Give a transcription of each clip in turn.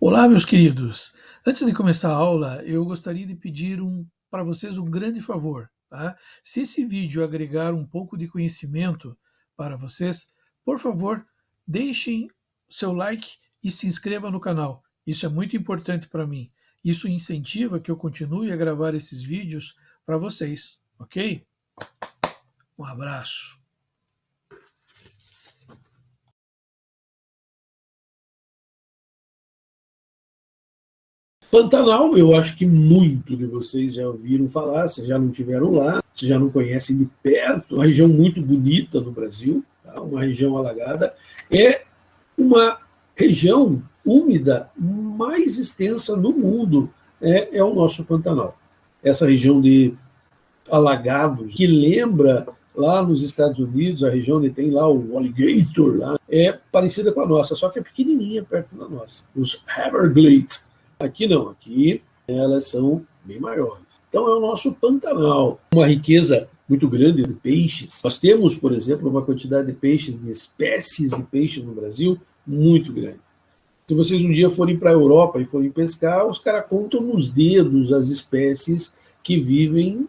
Olá, meus queridos. Antes de começar a aula, eu gostaria de pedir para vocês um grande favor, tá? Se esse vídeo agregar um pouco de conhecimento para vocês, por favor, deixem seu like e se inscreva no canal. Isso é muito importante para mim. Isso incentiva que eu continue a gravar esses vídeos para vocês, ok? Um abraço. Pantanal, eu acho que muito de vocês já ouviram falar, se já não tiveram lá, se já não conhecem de perto, uma região muito bonita no Brasil, tá? Uma região alagada, é uma região úmida mais extensa no mundo, é o nosso Pantanal. Essa região de alagados, que lembra lá nos Estados Unidos, a região onde tem lá o alligator, lá, é parecida com a nossa, só que é pequenininha perto da nossa. Os Everglades. Aqui não, aqui elas são bem maiores. Então é o nosso Pantanal, uma riqueza muito grande de peixes. Nós temos, por exemplo, uma quantidade de peixes, de espécies de peixes no Brasil, muito grande. Se vocês um dia forem para a Europa e forem pescar, os caras contam nos dedos as espécies que vivem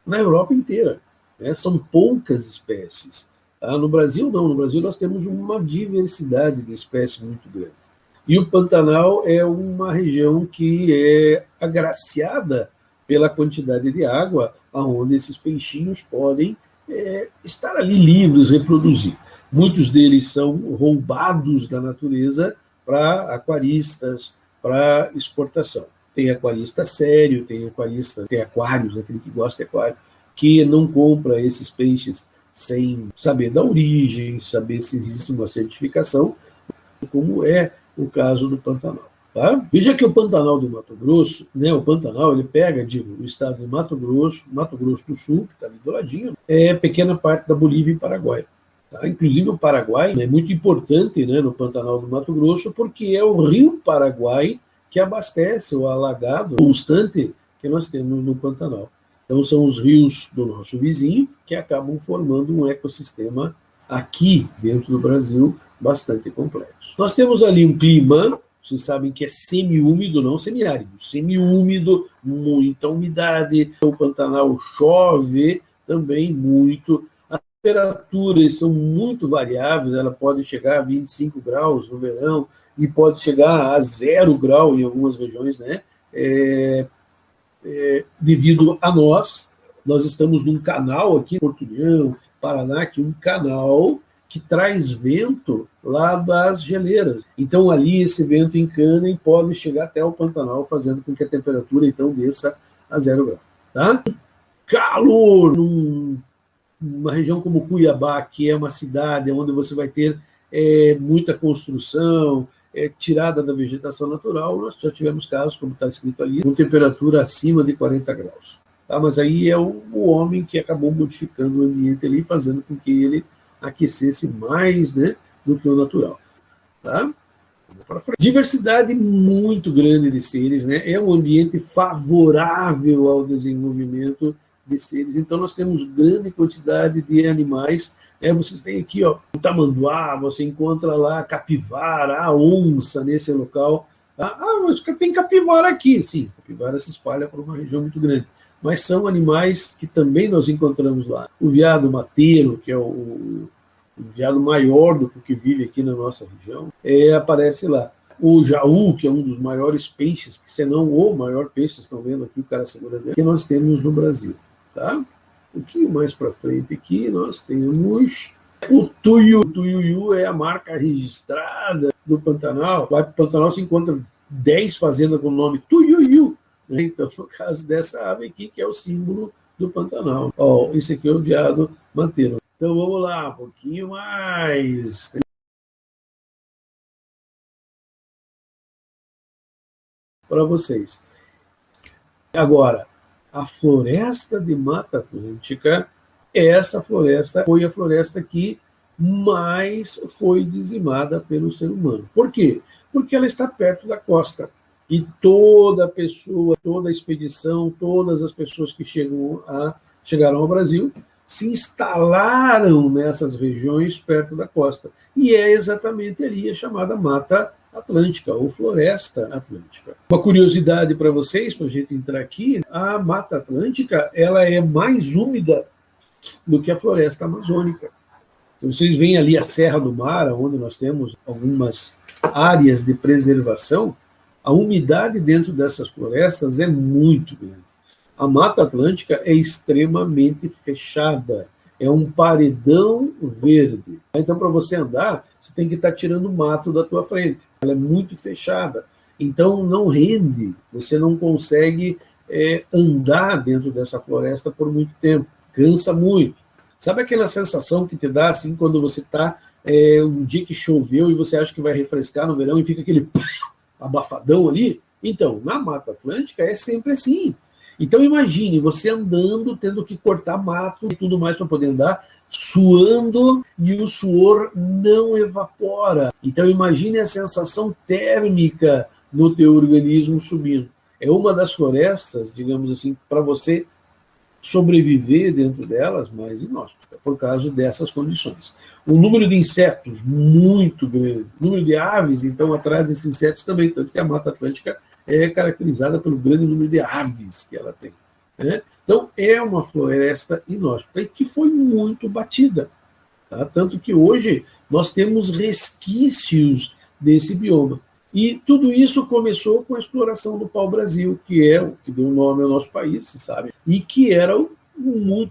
na Europa inteira. Né? São poucas espécies. Tá? No Brasil, não. No Brasil, nós temos uma diversidade de espécies muito grande. E o Pantanal é uma região que é agraciada pela quantidade de água, onde esses peixinhos podem estar ali livres, reproduzir. Muitos deles são roubados da natureza para aquaristas, para exportação. Tem aquarista sério, tem aquários, aquele que gosta de aquário, que não compra esses peixes sem saber da origem, saber se existe uma certificação, como é o caso do Pantanal. Tá? Veja que o Pantanal do Mato Grosso, né, o Pantanal, ele pega, o estado de Mato Grosso do Sul, que está ali do ladinho, é pequena parte da Bolívia e Paraguai. Tá? Inclusive o Paraguai é muito importante, né, no Pantanal do Mato Grosso, porque é o rio Paraguai que abastece o alagado constante que nós temos no Pantanal. Então são os rios do nosso vizinho que acabam formando um ecossistema aqui dentro do Brasil bastante complexo. Nós temos ali um clima, vocês sabem que é semiúmido, não semiárido, semiúmido, muita umidade. O Pantanal chove também muito. As temperaturas são muito variáveis, ela pode chegar a 25 graus no verão e pode chegar a 0 grau em algumas regiões, né? Devido a nós estamos num canal aqui em Porto União, Paraná, que é um canal que traz vento lá das geleiras. Então, ali, esse vento encana e pode chegar até o Pantanal, fazendo com que a temperatura, então, desça a 0 grau. Tá? Calor! Numa região como Cuiabá, que é uma cidade onde você vai ter muita construção, tirada da vegetação natural, nós já tivemos casos, como está escrito ali, com temperatura acima de 40 graus. Tá? Mas aí é o homem que acabou modificando o ambiente ali, fazendo com que ele aquecesse mais, né, do que o natural. Tá? Diversidade muito grande de seres, né? É um ambiente favorável ao desenvolvimento de seres. Então, nós temos grande quantidade de animais. Vocês têm aqui o tamanduá, você encontra lá capivara, a onça nesse local. Tá? Mas tem capivara aqui. Sim, capivara se espalha por uma região muito grande. Mas são animais que também nós encontramos lá. O veado mateiro, que é o veado maior do que o que vive aqui na nossa região, aparece lá. O jaú, que é um dos maiores peixes, que se não o maior peixe, vocês estão vendo aqui o cara segurando, que nós temos no Brasil. Tá? Um pouquinho mais para frente aqui, nós temos o tuiuiu. O tuiuiu é a marca registrada do Pantanal. Lá no Pantanal se encontra 10 fazendas com o nome tuiuiu. Então, no caso dessa ave aqui, que é o símbolo do Pantanal. Esse aqui é o veado mateiro. Então, vamos lá, um pouquinho mais. Para vocês. Agora, a floresta de Mata Atlântica, essa floresta foi a floresta que mais foi dizimada pelo ser humano. Por quê? Porque ela está perto da costa. E toda pessoa, toda expedição, todas as pessoas que chegaram ao Brasil se instalaram nessas regiões perto da costa. E é exatamente ali a chamada Mata Atlântica, ou Floresta Atlântica. Uma curiosidade para vocês, para a gente entrar aqui, a Mata Atlântica ela é mais úmida do que a Floresta Amazônica. Então, vocês veem ali a Serra do Mar, onde nós temos algumas áreas de preservação, a umidade dentro dessas florestas é muito grande. A Mata Atlântica é extremamente fechada, é um paredão verde. Então, para você andar, você tem que estar tirando o mato da tua frente. Ela é muito fechada, então não rende, você não consegue andar dentro dessa floresta por muito tempo, cansa muito. Sabe aquela sensação que te dá assim quando você está um dia que choveu e você acha que vai refrescar no verão e fica aquele abafadão ali? Então, na Mata Atlântica é sempre assim. Então imagine você andando, tendo que cortar mato e tudo mais para poder andar, suando e o suor não evapora. Então imagine a sensação térmica no teu organismo subindo. É uma das florestas, digamos assim, para você sobreviver dentro delas, mais inóspita, por causa dessas condições. O número de insetos, muito grande. O número de aves, então, atrás desses insetos também, tanto que a Mata Atlântica é caracterizada pelo grande número de aves que ela tem. Né? Então, é uma floresta inóspita e que foi muito batida. Tá? Tanto que hoje nós temos resquícios desse bioma. E tudo isso começou com a exploração do pau-brasil, que é o que deu nome ao nosso país, se sabe, e que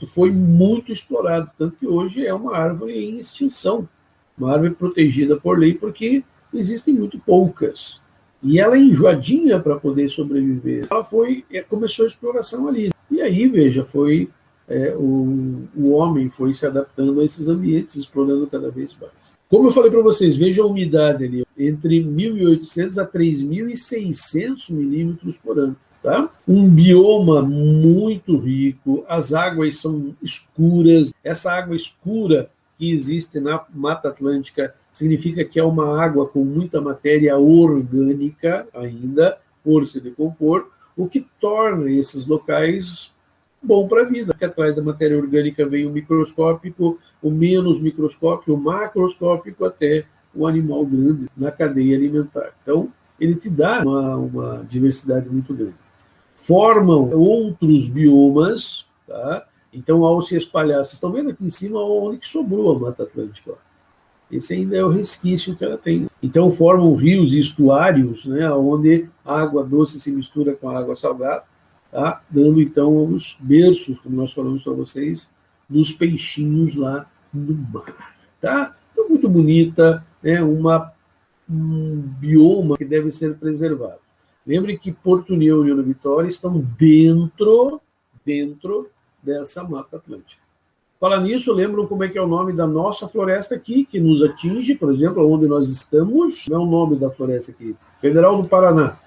foi muito explorado, tanto que hoje é uma árvore em extinção, uma árvore protegida por lei, porque existem muito poucas. E ela é enjoadinha para poder sobreviver. Ela começou a exploração ali. E aí, veja, o homem foi se adaptando a esses ambientes, explorando cada vez mais. Como eu falei para vocês, veja a umidade ali, entre 1.800 a 3.600 milímetros por ano. Tá? Um bioma muito rico, as águas são escuras. Essa água escura que existe na Mata Atlântica significa que é uma água com muita matéria orgânica ainda, por se decompor, o que torna esses locais bom para a vida, porque atrás da matéria orgânica vem o microscópico, o menos microscópico, o macroscópico, até o animal grande na cadeia alimentar. Então, ele te dá uma diversidade muito grande. Formam outros biomas, tá? Então, ao se espalhar, vocês estão vendo aqui em cima onde que sobrou a Mata Atlântica. Esse ainda é o resquício que ela tem. Então, formam rios e estuários, né, onde a água doce se mistura com a água salgada, tá? Dando, então, os berços, como nós falamos para vocês, dos peixinhos lá no mar. Tá? Então, muito bonita, né, um bioma que deve ser preservado. Lembre que Porto União e União da Vitória estão dentro dessa Mata Atlântica. Falar nisso, lembram como é que é o nome da nossa floresta aqui, que nos atinge, por exemplo, onde nós estamos? Como é o nome da floresta aqui? Federal do Paraná.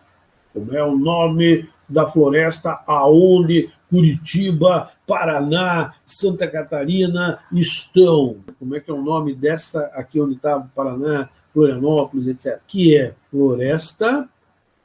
Como é o nome da floresta aonde Curitiba, Paraná, Santa Catarina estão? Como é que é o nome dessa aqui onde está o Paraná, Florianópolis, etc. Que é Floresta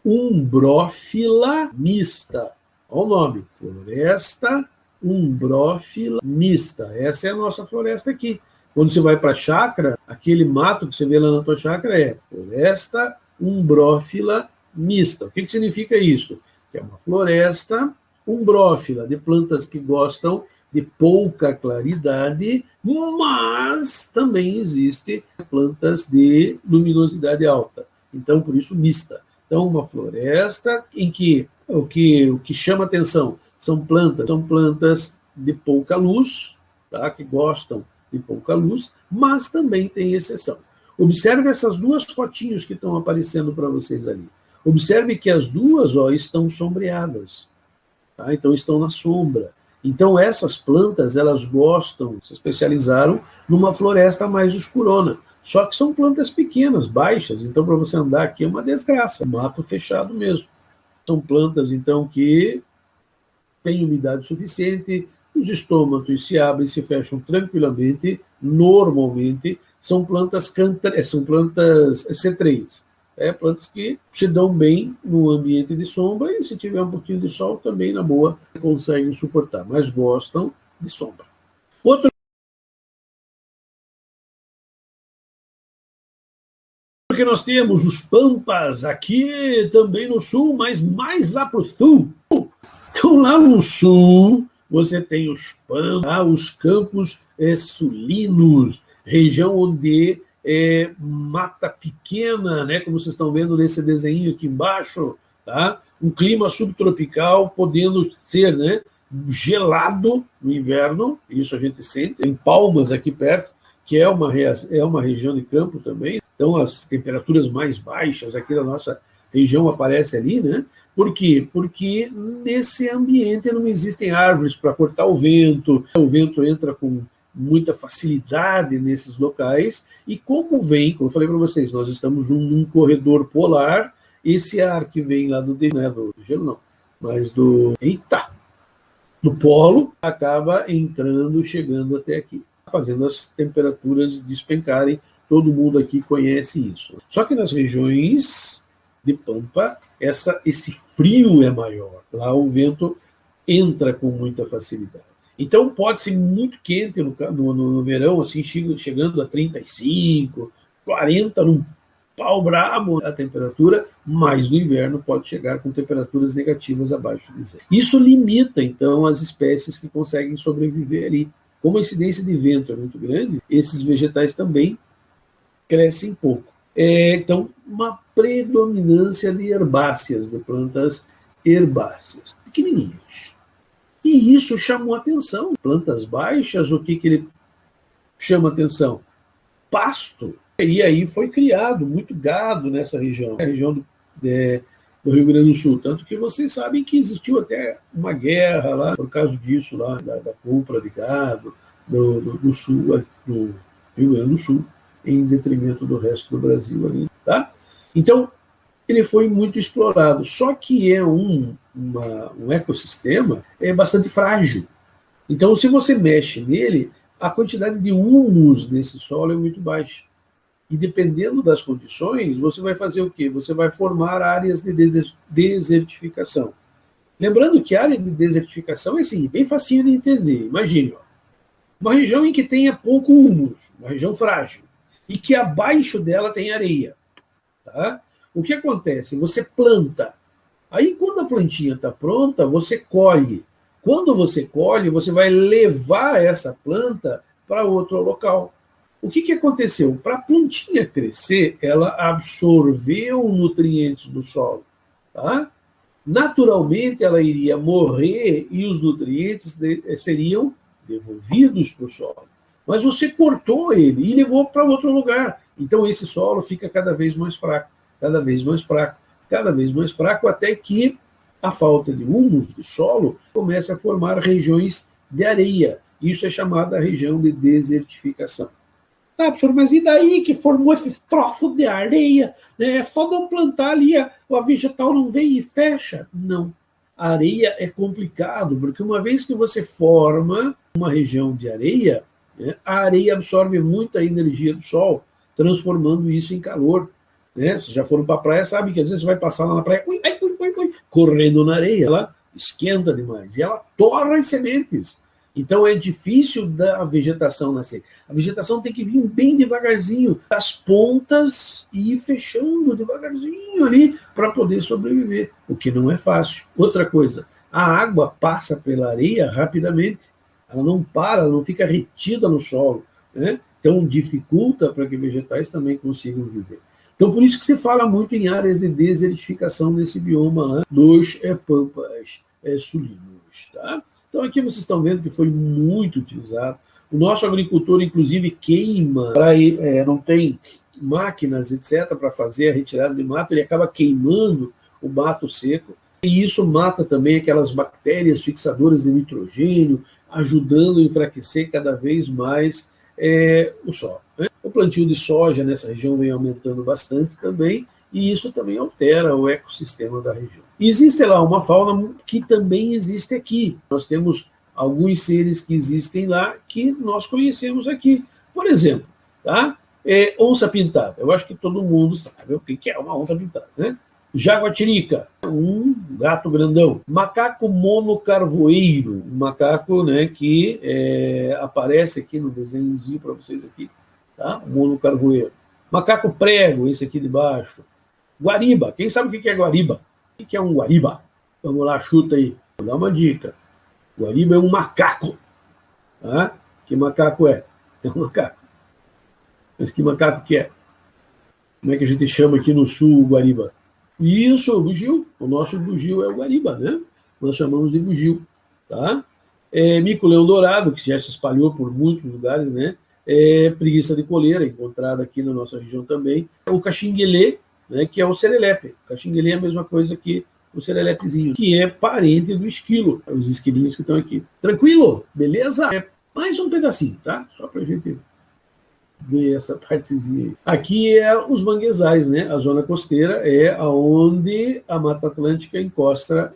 Umbrófila Mista. Olha o nome, Floresta Umbrófila Mista. Essa é a nossa floresta aqui. Quando você vai para a chácara, aquele mato que você vê lá na tua chácara é Floresta Umbrófila Mista. O que significa isso? Que é uma floresta umbrófila, de plantas que gostam de pouca claridade, mas também existe plantas de luminosidade alta. Então, por isso, mista. Então, uma floresta em que o que chama atenção são plantas de pouca luz, tá? Que gostam de pouca luz, mas também tem exceção. Observe essas duas fotinhos que estão aparecendo para vocês ali. Observe que as duas estão sombreadas, tá? Então estão na sombra. Então essas plantas, elas gostam, se especializaram numa floresta mais escurona. Só que são plantas pequenas, baixas, então para você andar aqui é uma desgraça, mato fechado mesmo. São plantas, então, que têm umidade suficiente, os estômatos se abrem e se fecham tranquilamente, normalmente, são plantas C3, plantas que se dão bem no ambiente de sombra e se tiver um pouquinho de sol também, na boa, conseguem suportar, mas gostam de sombra. Outro Porque nós temos os pampas aqui também no sul, mas mais lá para o sul. Então, lá no sul, você tem os pampas, os campos sulinos, região onde mata pequena, né, como vocês estão vendo nesse desenho aqui embaixo, tá? Um clima subtropical, podendo ser, né, gelado no inverno, isso a gente sente, tem Palmas aqui perto, que é uma região de campo também, então as temperaturas mais baixas aqui da nossa região aparecem ali, né? Por quê? Porque nesse ambiente não existem árvores para cortar o vento entra com muita facilidade nesses locais, e como eu falei para vocês, nós estamos num corredor polar, esse ar que vem lá do gelo não, mas do polo, acaba entrando, chegando até aqui, fazendo as temperaturas despencarem. Todo mundo aqui conhece isso. Só que nas regiões de pampa, esse frio é maior. Lá o vento entra com muita facilidade. Então pode ser muito quente no verão, assim, chegando a 35, 40 num pau brabo a temperatura, mas no inverno pode chegar com temperaturas negativas abaixo de zero. Isso limita, então, as espécies que conseguem sobreviver ali. Como a incidência de vento é muito grande, esses vegetais também crescem pouco. Então, uma predominância de herbáceas, de plantas herbáceas, pequenininhas. E isso chamou atenção. Plantas baixas, o que ele chama atenção? Pasto. E aí foi criado muito gado nessa região, a região do Rio Grande do Sul. Tanto que vocês sabem que existiu até uma guerra lá, por causa disso, lá, da compra de gado do sul, do Rio Grande do Sul, em detrimento do resto do Brasil ali, tá? Então, ele foi muito explorado, só que é um ecossistema bastante frágil. Então, se você mexe nele, a quantidade de humus nesse solo é muito baixa. E dependendo das condições, você vai fazer o quê? Você vai formar áreas de desertificação. Lembrando que a área de desertificação é assim, bem facinho de entender. Imagine, uma região em que tenha pouco humus, uma região frágil, e que abaixo dela tem areia. Tá? O que acontece? Você planta. Aí, quando a plantinha está pronta, você colhe. Quando você colhe, você vai levar essa planta para outro local. O que aconteceu? Para a plantinha crescer, ela absorveu nutrientes do solo. Tá? Naturalmente, ela iria morrer e os nutrientes seriam devolvidos para o solo. Mas você cortou ele e levou para outro lugar. Então, esse solo fica cada vez mais fraco, cada vez mais fraco, cada vez mais fraco, até que a falta de humus do solo começa a formar regiões de areia. Isso é chamada região de desertificação. Tá, professor, mas e daí que formou esses troços de areia? É só não plantar ali, a vegetal não vem e fecha? Não. A areia é complicado, porque uma vez que você forma uma região de areia, né, a areia absorve muita energia do sol, transformando isso em calor. Né? Vocês já foram para a praia, sabem que às vezes você vai passar lá na praia, correndo na areia, ela esquenta demais, e ela torra as sementes. Então é difícil da vegetação nascer. A vegetação tem que vir bem devagarzinho, das pontas e ir fechando devagarzinho ali para poder sobreviver, o que não é fácil. Outra coisa, a água passa pela areia rapidamente, ela não para, ela não fica retida no solo, né? Então dificulta para que vegetais também consigam viver. Então por isso que se fala muito em áreas de desertificação nesse bioma lá, dos pampas sulinos, tá? Então, aqui vocês estão vendo que foi muito utilizado. O nosso agricultor, inclusive, queima, não tem máquinas, etc., para fazer a retirada de mato, ele acaba queimando o mato seco, e isso mata também aquelas bactérias fixadoras de nitrogênio, ajudando a enfraquecer cada vez mais o solo. Né? O plantio de soja nessa região vem aumentando bastante também, e isso também altera o ecossistema da região. Existe lá uma fauna que também existe aqui. Nós temos alguns seres que existem lá que nós conhecemos aqui. Por exemplo, tá? Onça pintada. Eu acho que todo mundo sabe o que é uma onça pintada, né? Jaguatirica, um gato grandão. Macaco monocarvoeiro, um macaco, né, que aparece aqui no desenhozinho para vocês aqui, tá? Monocarvoeiro. Macaco prego, esse aqui de baixo. Guariba, quem sabe o que é guariba? O que é um guariba? Vamos lá, chuta aí. Vou dar uma dica. Guariba é um macaco. Tá? Que macaco é? É um macaco. Mas que macaco que é? Como é que a gente chama aqui no sul o guariba? Isso, o bugio. O nosso bugio é o guariba, né? Nós chamamos de bugio. Tá? Mico-leão dourado, que já se espalhou por muitos lugares, né? Preguiça de coleira, encontrada aqui na nossa região também. O caxinguelê, né, que é o serelepe. O caxinguelê é a mesma coisa que o serelepezinho, que é parente do esquilo, os esquilinhos que estão aqui. Tranquilo? Beleza? Mais um pedacinho, tá? Só para a gente ver essa partezinha aí. Aqui é os manguezais, né? A zona costeira é onde a Mata Atlântica encosta,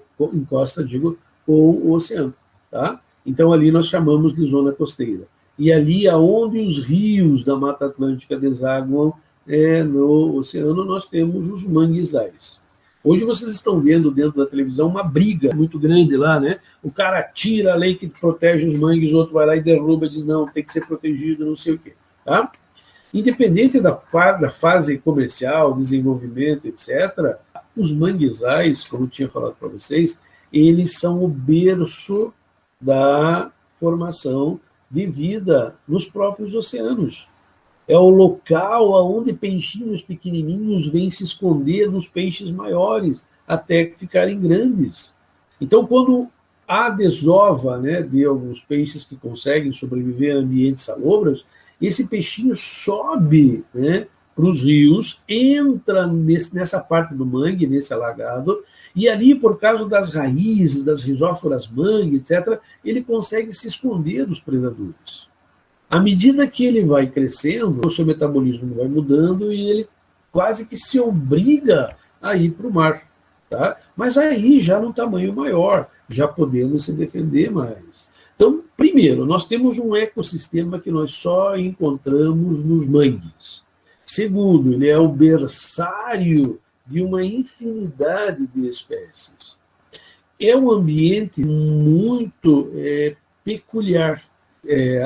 digo, com o oceano, tá? Então ali nós chamamos de zona costeira. E ali aonde os rios da Mata Atlântica desaguam no oceano, nós temos os manguezais. Hoje vocês estão vendo dentro da televisão uma briga muito grande lá, né? O cara tira a lei que protege os mangues, o outro vai lá e derruba e diz, não, tem que ser protegido, não sei o quê. Tá? Independente da fase comercial, desenvolvimento, etc., os manguezais, como eu tinha falado para vocês, eles são o berço da formação de vida nos próprios oceanos. É o local onde peixinhos pequenininhos vêm se esconder dos peixes maiores até ficarem grandes. Então, quando há desova, né, de alguns peixes que conseguem sobreviver a ambientes salobros, esse peixinho sobe, né, para os rios, entra nessa parte do mangue, nesse alagado, e ali, por causa das raízes, das rizóforas mangue, etc., ele consegue se esconder dos predadores. À medida que ele vai crescendo, o seu metabolismo vai mudando e ele quase que se obriga a ir para o mar. Tá? Mas aí já num tamanho maior, já podendo se defender mais. Então, primeiro, nós temos um ecossistema que nós só encontramos nos mangues. Segundo, ele é o berçário de uma infinidade de espécies. É um ambiente muito peculiar.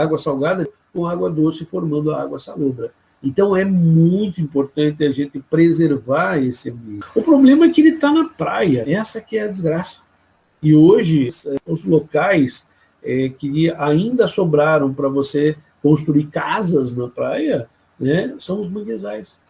Água salgada com água doce formando a água salobra. Então é muito importante a gente preservar esse ambiente. O problema é que ele está na praia, essa que é a desgraça. E hoje, os locais que ainda sobraram para você construir casas na praia, né, são os manguezais.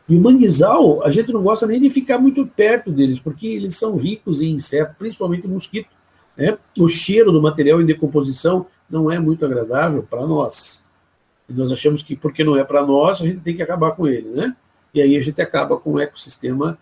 E o manguezal, a gente não gosta nem de ficar muito perto deles, porque eles são ricos em insetos, principalmente mosquito. Né? O cheiro do material em decomposição não é muito agradável para nós. E nós achamos que, porque não é para nós, a gente tem que acabar com ele, né? E aí a gente acaba com um ecossistema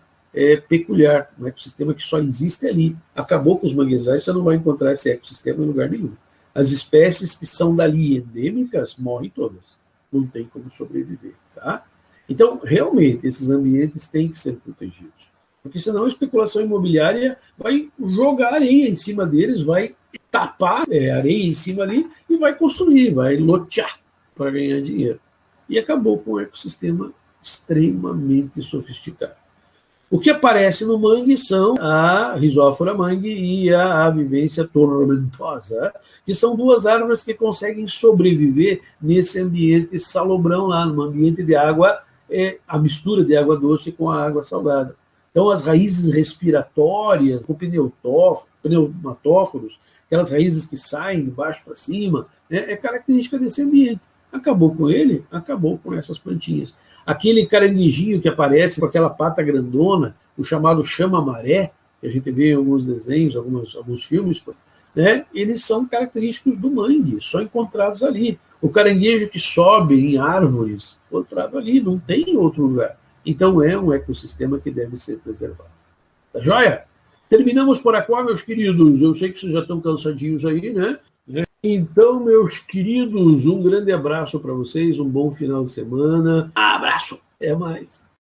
peculiar, um ecossistema que só existe ali. Acabou com os manguezais, você não vai encontrar esse ecossistema em lugar nenhum. As espécies que são dali endêmicas morrem todas. Não tem como sobreviver, tá? Então, realmente, esses ambientes têm que ser protegidos. Porque senão a especulação imobiliária vai jogar areia em cima deles, vai tapar areia em cima ali e vai construir, vai lotear para ganhar dinheiro. E acabou com um ecossistema extremamente sofisticado. O que aparece no mangue são a risófora mangue e a avivência tormentosa, que são duas árvores que conseguem sobreviver nesse ambiente salobrão lá, num ambiente de água, a mistura de água doce com a água salgada. Então, as raízes respiratórias, o pneumatóforos, aquelas raízes que saem de baixo para cima, é característica desse ambiente. Acabou com ele, acabou com essas plantinhas. Aquele caranguejinho que aparece com aquela pata grandona, o chamado chama-maré, que a gente vê em alguns desenhos, alguns filmes, né, eles são característicos do mangue, só encontrados ali. O caranguejo que sobe em árvores, encontrado ali, não tem em outro lugar. Então, é um ecossistema que deve ser preservado. Tá joia? Terminamos por aqui, meus queridos. Eu sei que vocês já estão cansadinhos aí, né? Então, meus queridos, um grande abraço para vocês, um bom final de semana. Abraço! Até mais!